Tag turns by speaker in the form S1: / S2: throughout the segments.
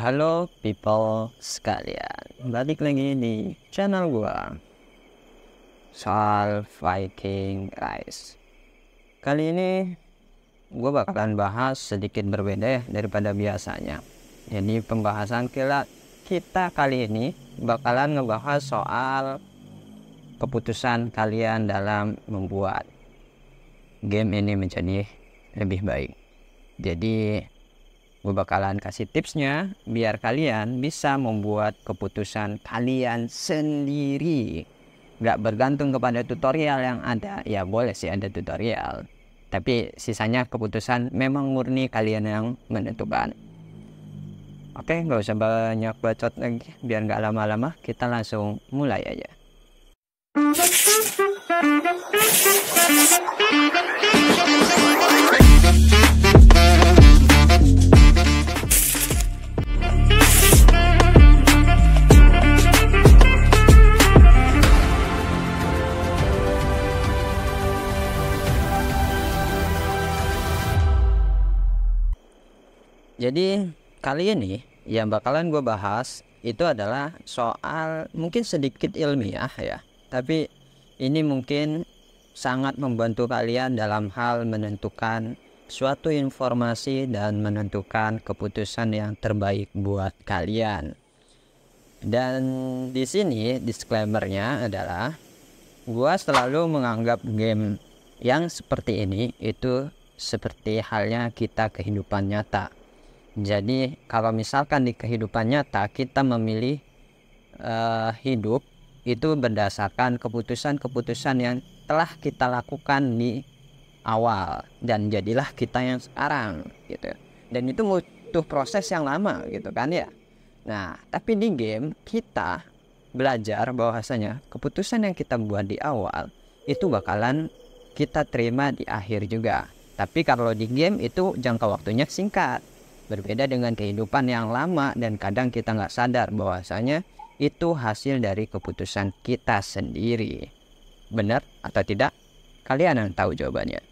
S1: Halo people sekalian, balik lagi di channel gua soal Viking Rise. Kali ini gua bakalan bahas sedikit berbeda ya daripada biasanya. Jadi pembahasan kita kali ini bakalan ngebahas soal keputusan kalian dalam membuat game ini menjadi lebih baik. Jadi gue bakalan kasih tipsnya biar kalian bisa membuat keputusan kalian sendiri, nggak bergantung kepada tutorial yang ada. Ya boleh sih ada tutorial, tapi sisanya keputusan memang murni kalian yang menentukan. Oke, nggak usah banyak bacot lagi, biar nggak lama-lama, kita langsung mulai aja. Jadi kali ini yang bakalan gue bahas itu adalah soal mungkin sedikit ilmiah ya, tapi ini mungkin sangat membantu kalian dalam hal menentukan suatu informasi dan menentukan keputusan yang terbaik buat kalian. Dan di sini disclaimernya adalah gue selalu menganggap game yang seperti ini itu seperti halnya kita kehidupan nyata. Jadi kalau misalkan di kehidupan nyata kita memilih hidup itu berdasarkan keputusan-keputusan yang telah kita lakukan di awal dan jadilah kita yang sekarang gitu. Dan itu butuh proses yang lama gitu kan ya. Nah, tapi di game kita belajar bahwasanya keputusan yang kita buat di awal itu bakalan kita terima di akhir juga. Tapi kalau di game itu jangka waktunya singkat. Berbeda dengan kehidupan yang lama dan kadang kita nggak sadar bahwasanya itu hasil dari keputusan kita sendiri. Benar atau tidak? Kalian yang tahu jawabannya.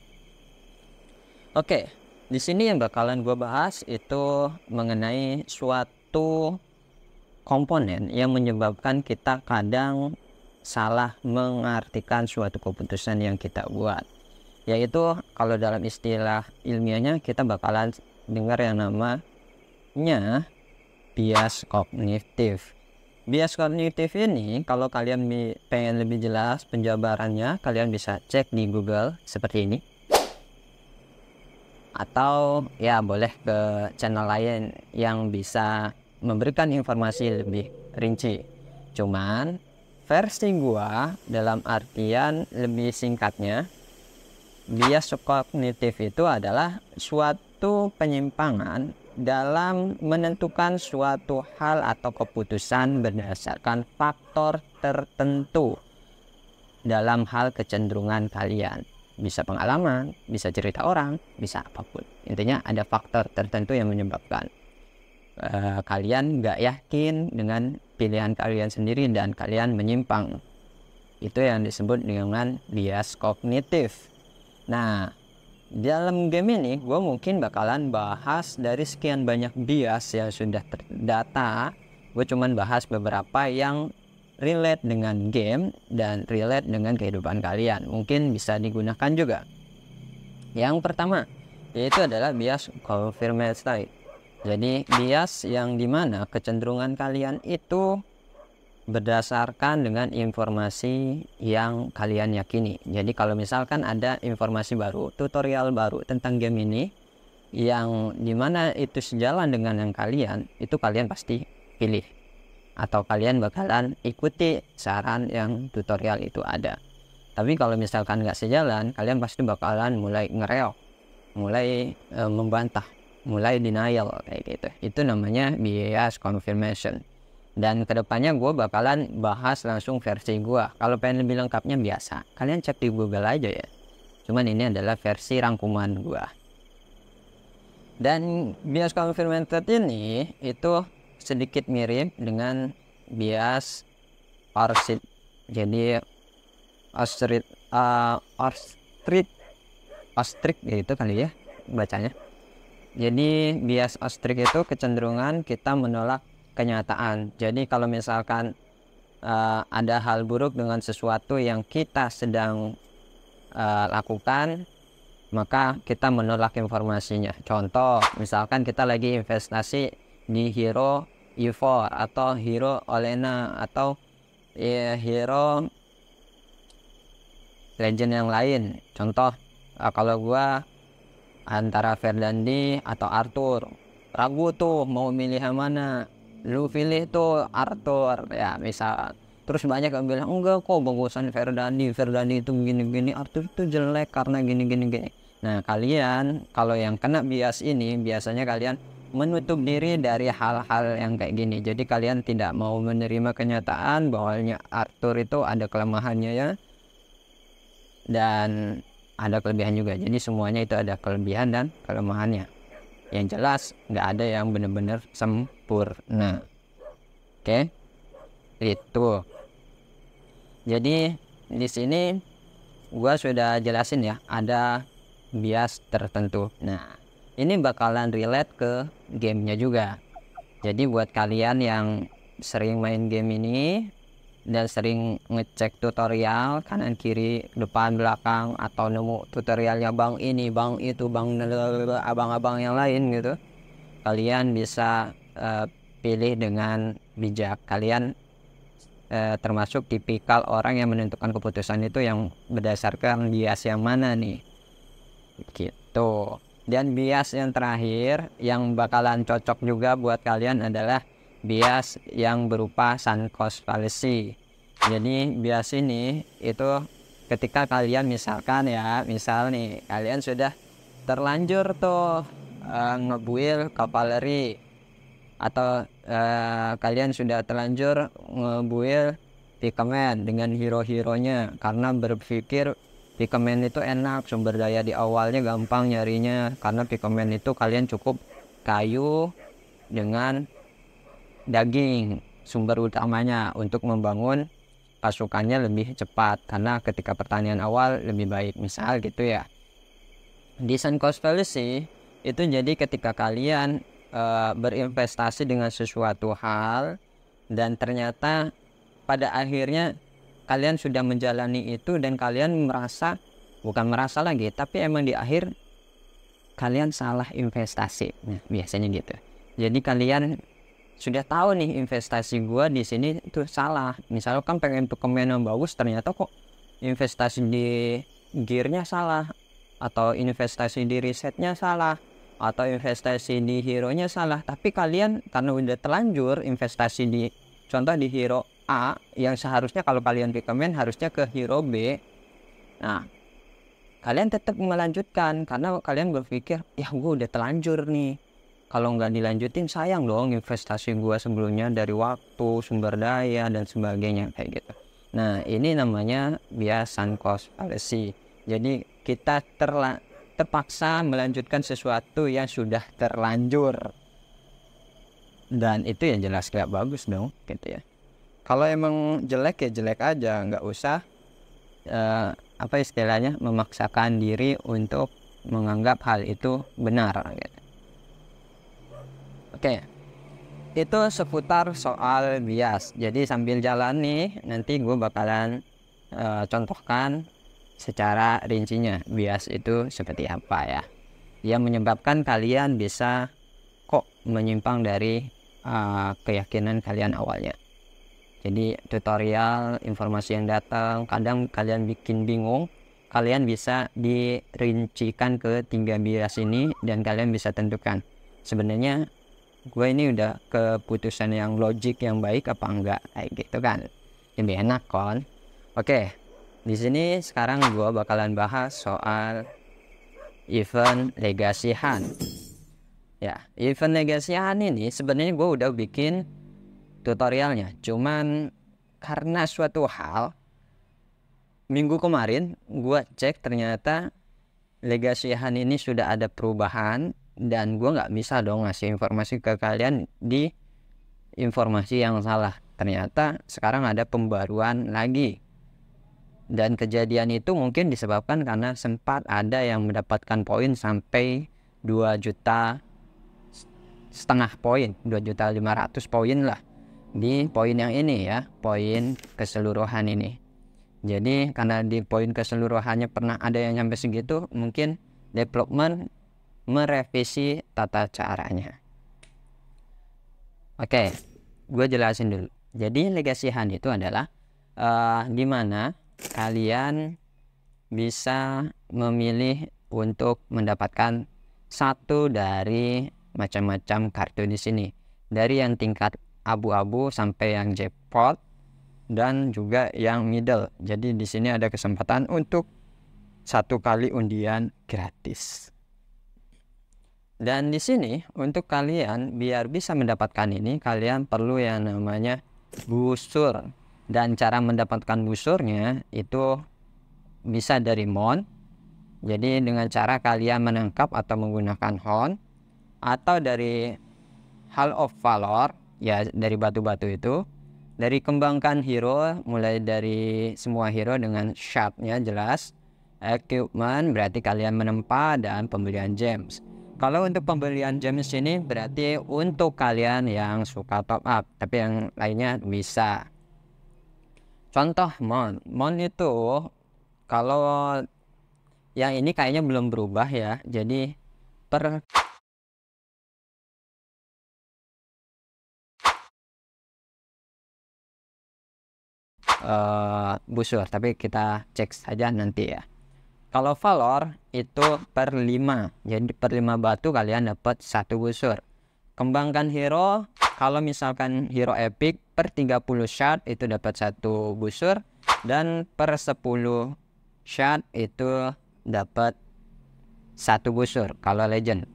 S1: Oke, di sini yang bakalan gue bahas itu mengenai suatu komponen yang menyebabkan kita kadang salah mengartikan suatu keputusan yang kita buat. Yaitu kalau dalam istilah ilmiahnya kita bakalan dengar yang namanya bias kognitif. Bias kognitif ini kalau kalian pengen lebih jelas penjabarannya, kalian bisa cek di Google seperti ini. Atau ya boleh ke channel lain yang bisa memberikan informasi lebih rinci. Cuman versi gua dalam artian lebih singkatnya, bias kognitif itu adalah suatu penyimpangan dalam menentukan suatu hal atau keputusan berdasarkan faktor tertentu dalam hal kecenderungan kalian. Bisa pengalaman, bisa cerita orang, bisa apapun. Intinya ada faktor tertentu yang menyebabkan kalian nggak yakin dengan pilihan kalian sendiri dan kalian menyimpang. Itu yang disebut dengan bias kognitif. Nah, dalam game ini gue mungkin bakalan bahas dari sekian banyak bias yang sudah terdata. Gue cuman bahas beberapa yang relate dengan game dan relate dengan kehidupan kalian. Mungkin bisa digunakan juga. Yang pertama, yaitu adalah bias confirmatory. Jadi bias yang dimana kecenderungan kalian itu berdasarkan dengan informasi yang kalian yakini. Jadi kalau misalkan ada informasi baru, tutorial baru tentang game ini yang dimana itu sejalan dengan yang kalian, itu kalian pasti pilih. Atau kalian bakalan ikuti saran yang tutorial itu ada. Tapi kalau misalkan nggak sejalan, kalian pasti bakalan mulai ngereok, mulai membantah, mulai denial kayak gitu. Itu namanya bias confirmation. Dan kedepannya gue bakalan bahas langsung versi gue. Kalau pengen lebih lengkapnya biasa, kalian cek di Google aja ya. Cuman ini adalah versi rangkuman gue. Dan bias confirmation ini itu sedikit mirip dengan bias Orsit. Jadi ostrich gitu kali ya bacanya. Jadi bias ostrik itu kecenderungan kita menolak kenyataan. Jadi kalau misalkan ada hal buruk dengan sesuatu yang kita sedang lakukan, maka kita menolak informasinya. Contoh, misalkan kita lagi investasi di hero Evo atau hero Olena atau hero legend yang lain. Contoh, kalau gua antara Verdandi atau Arthur, ragu tuh mau milih yang mana, lu pilih tuh Arthur ya misal. Terus banyak yang bilang enggak kok, bagusan Verdandi itu gini-gini, Arthur itu jelek karena gini. Nah kalian kalau yang kena bias ini biasanya kalian menutup diri dari hal-hal yang kayak gini. Jadi kalian tidak mau menerima kenyataan bahwa Arthur itu ada kelemahannya ya, dan ada kelebihan juga. Jadi semuanya itu ada kelebihan dan kelemahannya. Yang jelas nggak ada yang benar-benar sempurna. Oke, itu. Jadi di sini gua sudah jelasin ya, ada bias tertentu. Nah, ini bakalan relate ke gamenya juga. Jadi buat kalian yang sering main game ini dan sering ngecek tutorial kanan kiri depan belakang, atau nemu tutorialnya bang ini bang itu bang abang-abang yang lain gitu, kalian bisa pilih dengan bijak. Kalian termasuk tipikal orang yang menentukan keputusan itu yang berdasarkan bias yang mana nih gitu. Dan bias yang terakhir yang bakalan cocok juga buat kalian adalah bias yang berupa sunk cost fallacy. Jadi bias ini itu ketika kalian misal nih kalian sudah terlanjur tuh ngebuild cavalry, atau kalian sudah terlanjur ngebuild pikemen dengan hero-heronya karena berpikir pikemen itu enak, sumber daya di awalnya gampang nyarinya, karena pikemen itu kalian cukup kayu dengan daging sumber utamanya untuk membangun pasukannya lebih cepat, karena ketika pertanian awal lebih baik misal gitu ya. Di sunk cost fallacy itu jadi ketika kalian berinvestasi dengan sesuatu hal dan ternyata pada akhirnya kalian sudah menjalani itu dan kalian bukan merasa lagi, tapi emang di akhir kalian salah investasi. Nah, biasanya gitu. Jadi kalian sudah tahu nih investasi gua di sini itu salah. Misalkan pengen pemain yang bagus, ternyata kok investasi di gearnya salah, atau investasi di risetnya salah, atau investasi di hero nya salah. Tapi kalian karena udah terlanjur investasi di contoh di hero A yang seharusnya kalau kalian pikemen harusnya ke hero B, nah kalian tetap melanjutkan karena kalian berpikir ya gue udah terlanjur nih, kalau nggak dilanjutin sayang dong investasi gue sebelumnya dari waktu, sumber daya dan sebagainya kayak gitu. Nah ini namanya bias sunk cost fallacy. Jadi kita terpaksa melanjutkan sesuatu yang sudah terlanjur, dan itu yang jelas gak bagus dong gitu ya. Kalau emang jelek ya jelek aja, nggak usah apa istilahnya memaksakan diri untuk menganggap hal itu benar gitu. Oke, itu seputar soal bias. Jadi sambil jalan nih nanti gue bakalan contohkan secara rincinya bias itu seperti apa ya, yang menyebabkan kalian bisa kok menyimpang dari keyakinan kalian awalnya. Jadi tutorial informasi yang datang kadang kalian bikin bingung, kalian bisa dirincikan ke 3 bias ini dan kalian bisa tentukan sebenarnya gue ini udah keputusan yang logik yang baik apa enggak kayak gitu kan, lebih enak kan. Oke, di sini sekarang gue bakalan bahas soal event Legacy Hunt. Ya, event Legacy Hunt ini sebenarnya gue udah bikin tutorialnya, cuman karena suatu hal minggu kemarin gue cek ternyata Legacy Hunt ini sudah ada perubahan dan gue nggak bisa dong ngasih informasi ke kalian di informasi yang salah. Ternyata sekarang ada pembaruan lagi, dan kejadian itu mungkin disebabkan karena sempat ada yang mendapatkan poin sampai 2 juta setengah poin, 2.500.000 poin lah di poin yang ini ya, poin keseluruhan ini. Jadi karena di poin keseluruhannya pernah ada yang sampai segitu, mungkin development merevisi tata caranya. Oke, gue jelasin dulu. Jadi legacy hunt itu adalah dimana kalian bisa memilih untuk mendapatkan satu dari macam-macam kartu di sini, dari yang tingkat abu-abu sampai yang jackpot dan juga yang middle. Jadi di sini ada kesempatan untuk 1 kali undian gratis. Dan di sini untuk kalian biar bisa mendapatkan ini, kalian perlu yang namanya busur. Dan cara mendapatkan busurnya itu bisa dari mount. Jadi dengan cara kalian menangkap atau menggunakan horn, atau dari Hall of Valor, ya dari batu-batu itu, dari kembangkan hero, mulai dari semua hero dengan shardnya jelas, equipment berarti kalian menempa, dan pembelian gems. Kalau untuk pembelian gems ini berarti untuk kalian yang suka top up, tapi yang lainnya bisa. Contoh mount itu kalau yang ini kayaknya belum berubah ya, jadi per busur, tapi kita cek saja nanti ya. Kalau Valor itu per 5, jadi per 5 batu kalian dapat 1 busur. Kembangkan hero, kalau misalkan hero epic per 30 shard itu dapat 1 busur, dan per 10 shard itu dapat 1 busur kalau legend.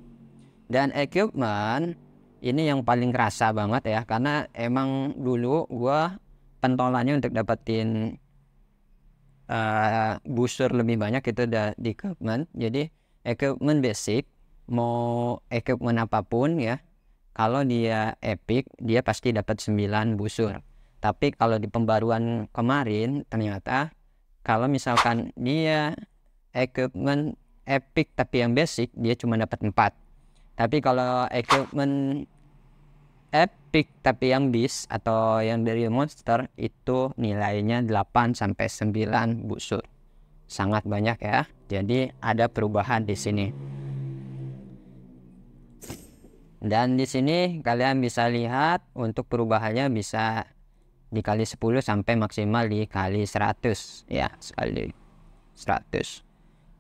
S1: Dan equipment ini yang paling kerasa banget ya, karena emang dulu gua pentolannya untuk dapetin busur lebih banyak itu udah di equipment. Jadi equipment basic, mau equipment apapun ya, kalau dia epic dia pasti dapat 9 busur. Tapi kalau di pembaruan kemarin ternyata kalau misalkan dia equipment epic tapi yang basic dia cuma dapat 4. Tapi kalau equipment epic tapi yang beast atau yang dari monster itu nilainya 8 sampai 9 busur. Sangat banyak ya. Jadi ada perubahan di sini. Dan di sini kalian bisa lihat untuk perubahannya bisa dikali 10 sampai maksimal dikali 100 ya, sekali 100.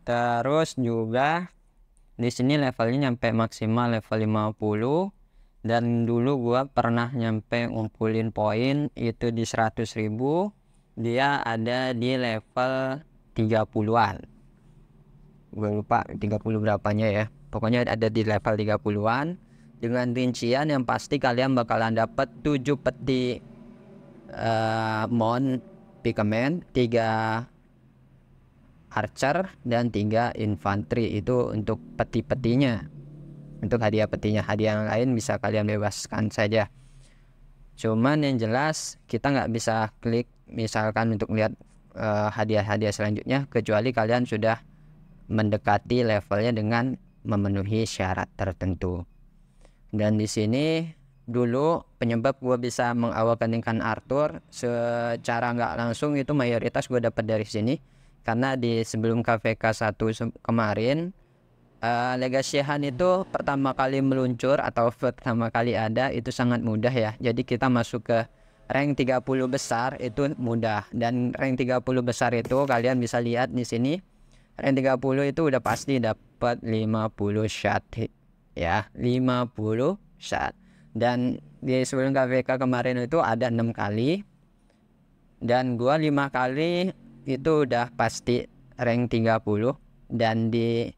S1: Terus juga di sini levelnya nyampe maksimal level 50. Dan dulu gua pernah nyampe ngumpulin poin itu di 100.000, dia ada di level 30-an. Gue lupa 30 berapanya ya. Pokoknya ada di level 30-an. Dengan rincian yang pasti kalian bakalan dapat 7 peti mount pikemen, 3 archer, dan 3 infantry. Itu untuk peti-petinya. Untuk hadiah petinya, hadiah yang lain bisa kalian bebaskan saja. Cuman yang jelas kita nggak bisa klik misalkan untuk lihat hadiah-hadiah selanjutnya kecuali kalian sudah mendekati levelnya dengan memenuhi syarat tertentu. Dan di sini dulu penyebab gue bisa mengawakeningkan Arthur secara nggak langsung itu mayoritas gue dapat dari sini, karena di sebelum KVK 1 kemarin Legacy Hunt itu pertama kali meluncur atau pertama kali ada itu sangat mudah ya. Jadi kita masuk ke rank 30 besar itu mudah, dan rank 30 besar itu kalian bisa lihat di sini. Rank 30 itu udah pasti dapat 50 shot ya, 50 shot. Dan di sebelum KVK kemarin itu ada 6 kali, dan gua 5 kali itu udah pasti rank 30, dan di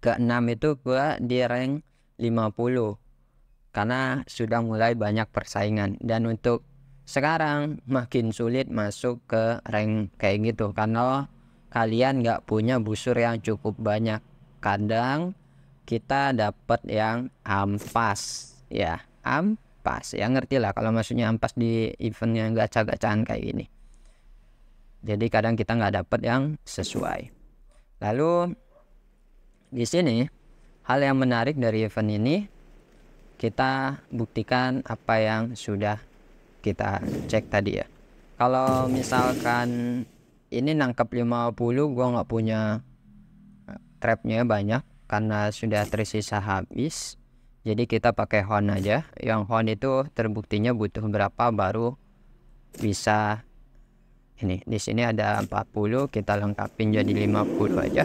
S1: ke-6 itu gua di rank 50 karena sudah mulai banyak persaingan. Dan untuk sekarang makin sulit masuk ke rank kayak gitu karena kalian nggak punya busur yang cukup banyak. Kadang kita dapat yang ampas ya, ampas ya, ngerti lah kalau maksudnya ampas di event yang gacha-gacaan kayak gini. Jadi kadang kita nggak dapat yang sesuai. Lalu di sini hal yang menarik dari event ini, kita buktikan apa yang sudah kita cek tadi ya. Kalau misalkan ini nangkap 50, gua nggak punya trapnya banyak karena sudah tersisa habis, jadi kita pakai horn aja. Yang horn itu terbuktinya butuh berapa baru bisa. Ini di sini ada 40, kita lengkapin jadi 50 aja.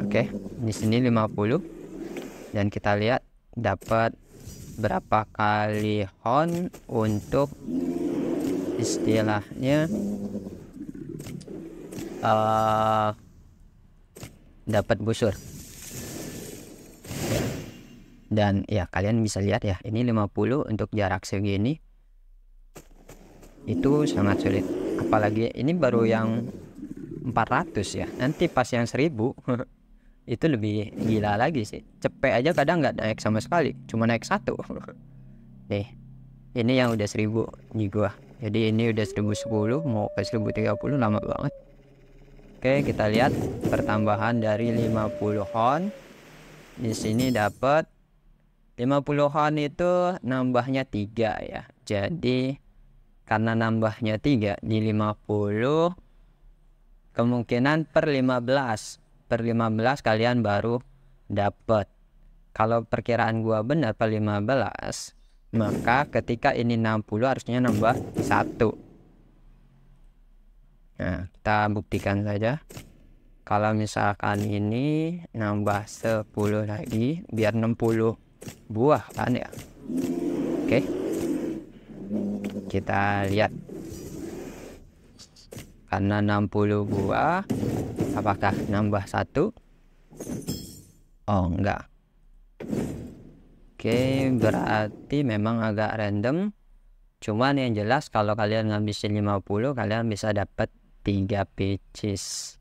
S1: Oke, di sini 50 dan kita lihat dapat berapa kali horn untuk istilahnya dapat busur. Dan ya kalian bisa lihat ya, ini 50 untuk jarak segini itu sangat sulit, apalagi ini baru yang 400 ya. Nanti pas yang 1000 itu lebih gila lagi sih. Cepet aja kadang nggak naik sama sekali, cuma naik 1. Nih, ini yang udah 1000 di gua. Jadi ini udah 1010 mau ke 1030, lama banget. Oke, kita lihat pertambahan dari 50 horn. Di sini dapat 50 horn itu nambahnya 3 ya. Jadi karena nambahnya 3 di 50, kemungkinan per 15 kalian baru dapat. Kalau perkiraan gua benar per 15, maka ketika ini 60 harusnya nambah 1. Nah, kita buktikan saja. Kalau misalkan ini nambah 10 lagi biar 60 buah kan ya. Oke, kita lihat. Karena 60 buah, apakah nambah 1? Oh enggak. Oke, berarti memang agak random. Cuman yang jelas kalau kalian ngabisin 50, kalian bisa dapat 3 pieces.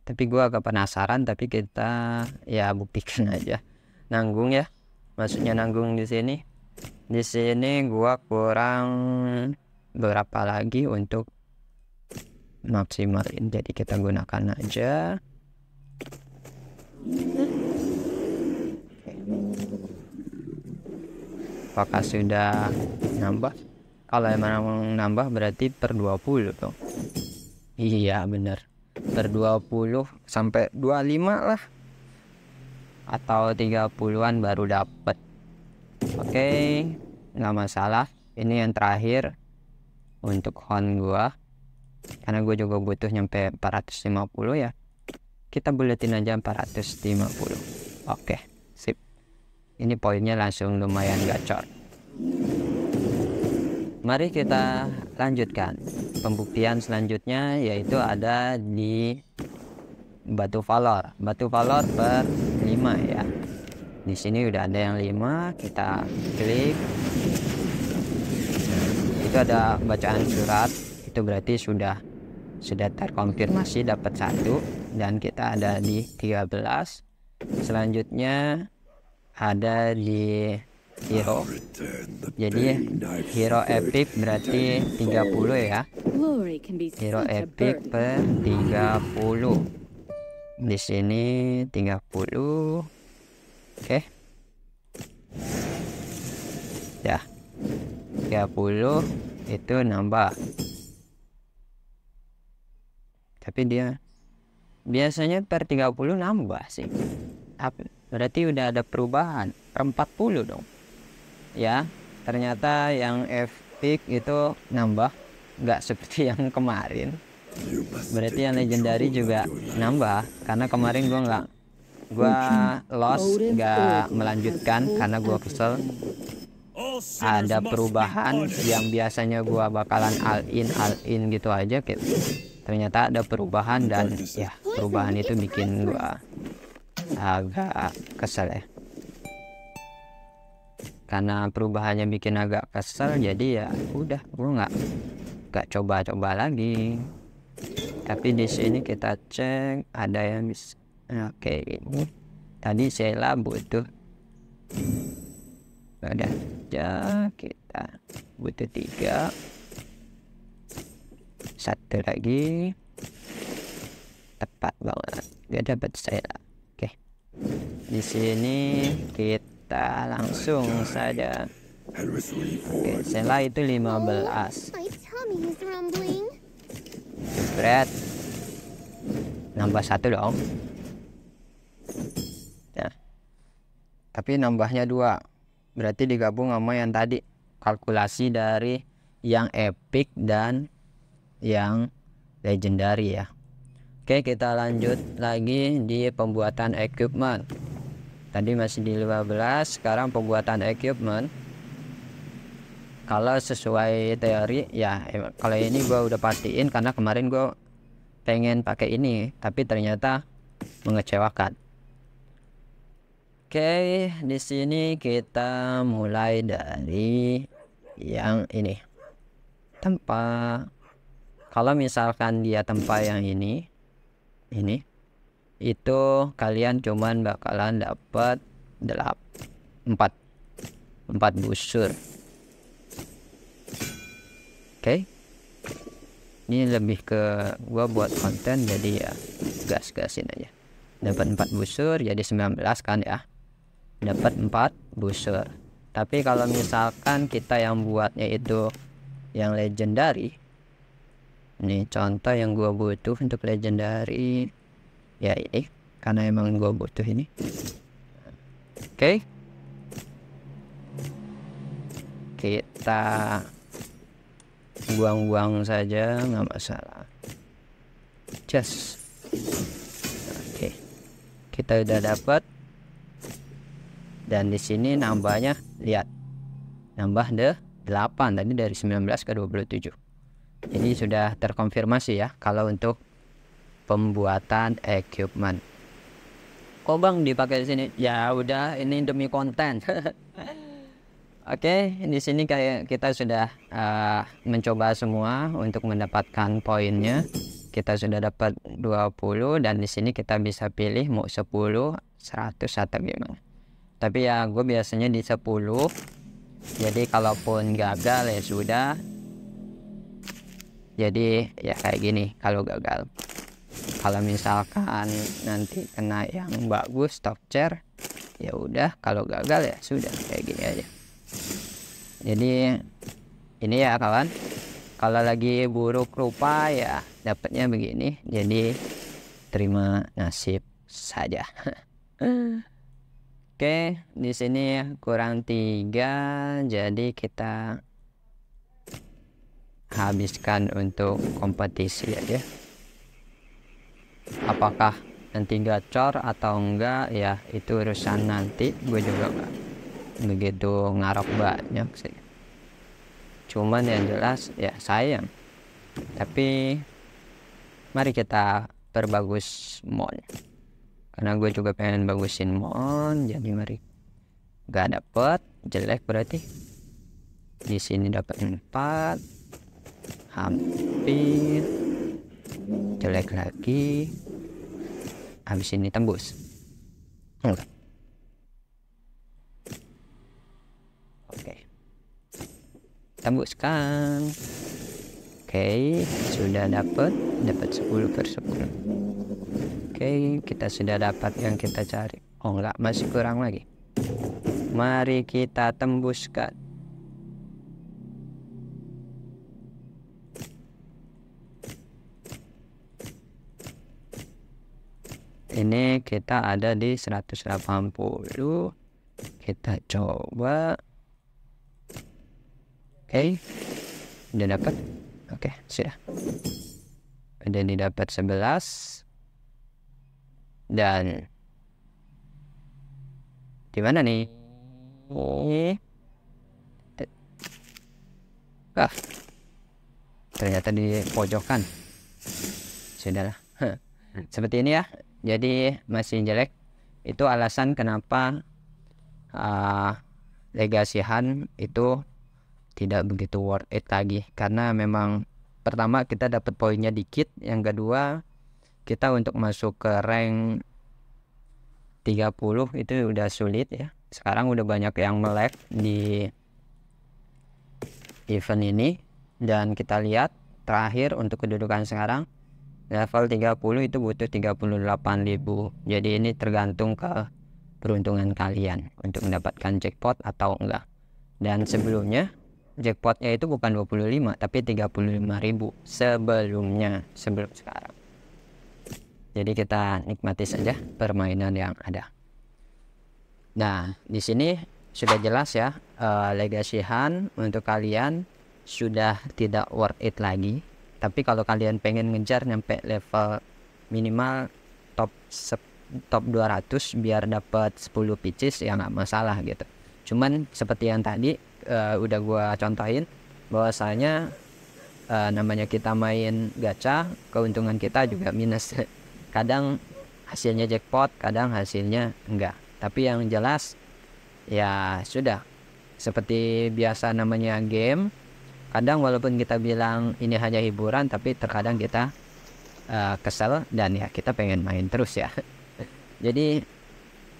S1: Tapi gua agak penasaran, tapi kita ya buktikan aja. Nanggung ya, maksudnya nanggung di sini. Di sini gua kurang berapa lagi untuk maksimalin, jadi kita gunakan aja. Apakah sudah nambah? Kalau emang nambah berarti per 20 dong. Iya bener, per 20 sampai 25 lah, atau 30-an baru dapat. Oke, nggak masalah. Ini yang terakhir untuk horn gua, karena gue juga butuh nyampe 450 ya. Kita buletin aja 450. Oke, sip. Ini poinnya langsung lumayan gacor. Mari kita lanjutkan pembuktian selanjutnya, yaitu ada di batu valor. Batu valor per 5 ya. Di sini udah ada yang 5, kita klik. Itu ada bacaan surat, itu berarti sudah terkonfirmasi dapat 1, dan kita ada di 13. Selanjutnya ada di hero. Jadi hero epic berarti 30 ya. Hero epic per 30. Di sini 30. Oke. Ya. 30 itu nambah. Tapi dia biasanya per 30 nambah sih. Berarti udah ada perubahan per 40 dong. Ya, ternyata yang epic itu nambah, nggak seperti yang kemarin. Berarti yang legendary juga nambah, karena kemarin gua lost, nggak melanjutkan karena gua kesel. Ada perubahan yang biasanya gua bakalan all in gitu aja gitu. Ternyata ada perubahan, dan ya perubahan itu bikin gua agak kesel ya. Karena perubahannya bikin agak kesel, jadi ya udah gua nggak coba-coba lagi. Tapi di sini kita cek ada yang bisa. Oke, ini tadi Sheila butuh, udah aja kita butuh 3. 1 lagi, tepat banget, gak dapat Sheila. Oke, di sini kita kita langsung saja. Oke, Sela itu 15. Berat. Nambah 1 dong. Ya. Tapi nambahnya 2. Berarti digabung sama yang tadi. Kalkulasi dari yang epic dan yang legendary ya. Oke, kita lanjut lagi di pembuatan equipment. Tadi masih di 15, sekarang pembuatan equipment. Kalau sesuai teori ya, kalau ini gua udah pastiin karena kemarin gua pengen pakai ini, tapi ternyata mengecewakan. Oke, di sini kita mulai dari yang ini. Tempat. Kalau misalkan dia tempat yang ini itu kalian cuman bakalan dapat 4 busur. Oke. Ini lebih ke gua buat konten, jadi ya gas-gasin aja. Dapat 4 busur jadi 19 kan ya. Dapat 4 busur. Tapi kalau misalkan kita yang buatnya itu yang legendary, ini contoh yang gua butuh untuk legendary ya ini, karena emang gua butuh ini. Oke. Kita buang-buang saja, nggak masalah. Just oke. Kita udah dapat. Dan di sini nambahnya, lihat, nambah 8 tadi dari 19 ke 27. Jadi sudah terkonfirmasi ya kalau untuk pembuatan equipment. Kok bang dipakai di sini? Ya udah, ini demi konten. Oke, di sini kayak kita sudah mencoba semua untuk mendapatkan poinnya. Kita sudah dapat 20 dan di sini kita bisa pilih mau 10, 100 atau gimana. Tapi ya gue biasanya di 10. Jadi kalaupun gagal ya sudah. Jadi ya kayak gini kalau gagal. Kalau misalkan nanti kena yang bagus top chair, ya udah. Kalau gagal ya sudah, kayak gini aja. Jadi ini ya kawan, kalau lagi buruk rupa ya dapatnya begini. Jadi terima nasib saja. Oke, di sini kurang 3, jadi kita habiskan untuk kompetisi aja. Apakah nanti gacor atau enggak ya itu urusan nanti. Gue juga enggak begitu ngarep banyak sih, cuman yang jelas ya sayang. Tapi mari kita perbagus mon, karena gue juga pengen bagusin mon. Jadi mari. Gak dapet, jelek berarti. Di sini dapat 4, hampir jelek lagi. Habis ini tembus enggak. Oke, tembuskan. Oke, sudah dapat 10 per 10. Oke, kita sudah dapat yang kita cari. Oh enggak, masih kurang lagi. Mari kita tembuskan. Ini kita ada di 180. Kita coba. Oke, udah dapat. Oke, sudah. Udah didapat 11. Dan di mana nih? Ternyata di pojokan. Sudahlah. Seperti ini ya. Jadi masih jelek. Itu alasan kenapa Legacy Hunt itu tidak begitu worth it lagi, karena memang pertama kita dapat poinnya dikit, yang kedua kita untuk masuk ke rank 30 itu udah sulit ya. Sekarang udah banyak yang melek di event ini. Dan kita lihat terakhir untuk kedudukan sekarang level 30 itu butuh 38.000. Jadi ini tergantung ke peruntungan kalian untuk mendapatkan jackpot atau enggak. Dan sebelumnya jackpotnya itu bukan 25 tapi 35.000 sebelum sekarang. Jadi kita nikmati saja permainan yang ada. Nah, di sini sudah jelas ya, Legacy Hunt untuk kalian sudah tidak worth it lagi. Tapi kalau kalian pengen ngejar nyampe level minimal top 200 biar dapat 10 pieces ya nggak masalah gitu. Cuman seperti yang tadi udah gua contohin bahwasanya namanya kita main gacha, keuntungan kita juga minus. Kadang hasilnya jackpot, kadang hasilnya enggak. Tapi yang jelas ya sudah, seperti biasa namanya game. Kadang walaupun kita bilang ini hanya hiburan, tapi terkadang kita kesel dan ya kita pengen main terus ya. Jadi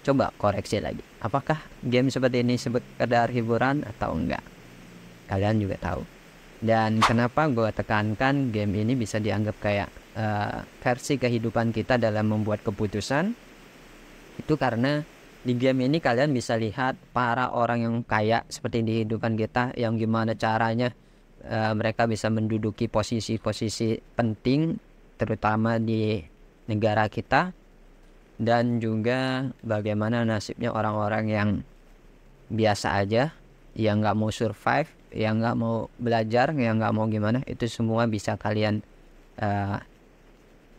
S1: coba koreksi lagi, apakah game seperti ini sekedar hiburan atau enggak? Kalian juga tahu. Dan kenapa gue tekankan game ini bisa dianggap kayak versi kehidupan kita dalam membuat keputusan, itu karena di game ini kalian bisa lihat para orang yang kaya seperti di kehidupan kita, yang gimana caranya mereka bisa menduduki posisi-posisi penting terutama di negara kita, dan juga bagaimana nasibnya orang-orang yang biasa aja, yang nggak mau survive, yang nggak mau belajar, yang nggak mau gimana. Itu semua bisa kalian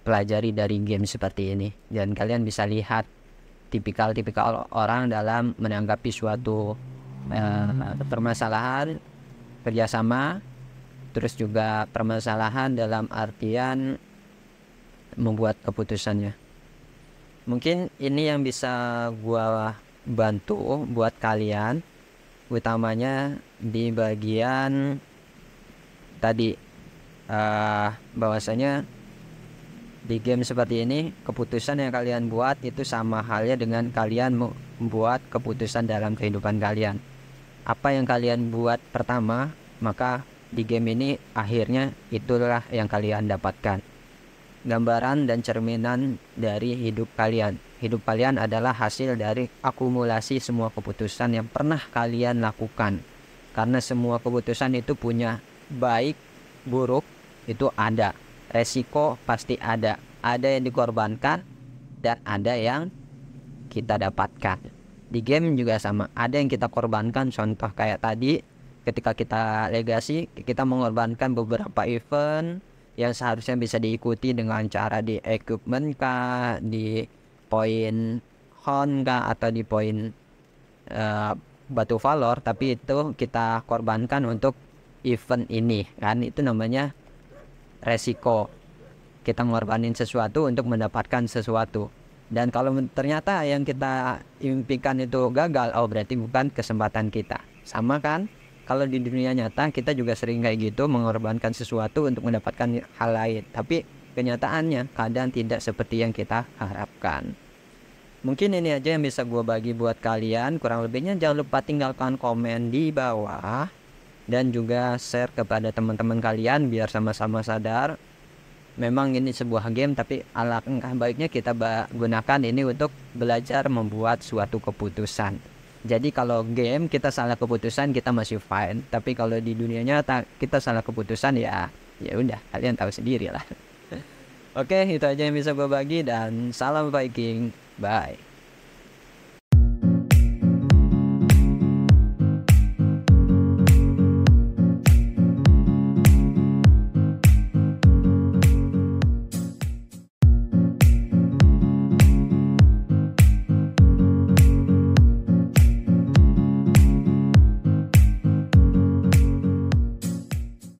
S1: pelajari dari game seperti ini, dan kalian bisa lihat tipikal orang dalam menanggapi suatu permasalahan, kerjasama, terus juga permasalahan dalam artian membuat keputusannya. Mungkin ini yang bisa gua bantu buat kalian, utamanya di bagian tadi bahwasanya di game seperti ini keputusan yang kalian buat itu sama halnya dengan kalian membuat keputusan dalam kehidupan kalian. Apa yang kalian buat pertama, maka di game ini akhirnya itulah yang kalian dapatkan. Gambaran dan cerminan dari hidup kalian. Hidup kalian adalah hasil dari akumulasi semua keputusan yang pernah kalian lakukan. Karena semua keputusan itu punya baik, buruk, itu ada. Resiko pasti ada. Ada yang dikorbankan dan ada yang kita dapatkan. Di game juga sama. Ada yang kita korbankan, contoh kayak tadi ketika kita legacy, kita mengorbankan beberapa event yang seharusnya bisa diikuti dengan cara di equipment kah, di poin hon kah, atau di poin batu valor, tapi itu kita korbankan untuk event ini kan. Itu namanya resiko. Kita ngorbanin sesuatu untuk mendapatkan sesuatu. Dan kalau ternyata yang kita impikan itu gagal, oh berarti bukan kesempatan kita. Sama kan? Kalau di dunia nyata kita juga sering kayak gitu, mengorbankan sesuatu untuk mendapatkan hal lain. Tapi kenyataannya kadang tidak seperti yang kita harapkan. Mungkin ini aja yang bisa gue bagi buat kalian. Kurang lebihnya jangan lupa tinggalkan komen di bawah. Dan juga share kepada teman-teman kalian biar sama-sama sadar. Memang ini sebuah game, tapi alangkah baiknya kita gunakan ini untuk belajar membuat suatu keputusan. Jadi kalau game kita salah keputusan kita masih fine, tapi kalau di dunia nyata kita salah keputusan ya udah, kalian tahu sendiri lah. Oke, itu aja yang bisa gue bagi, dan salam Viking, bye.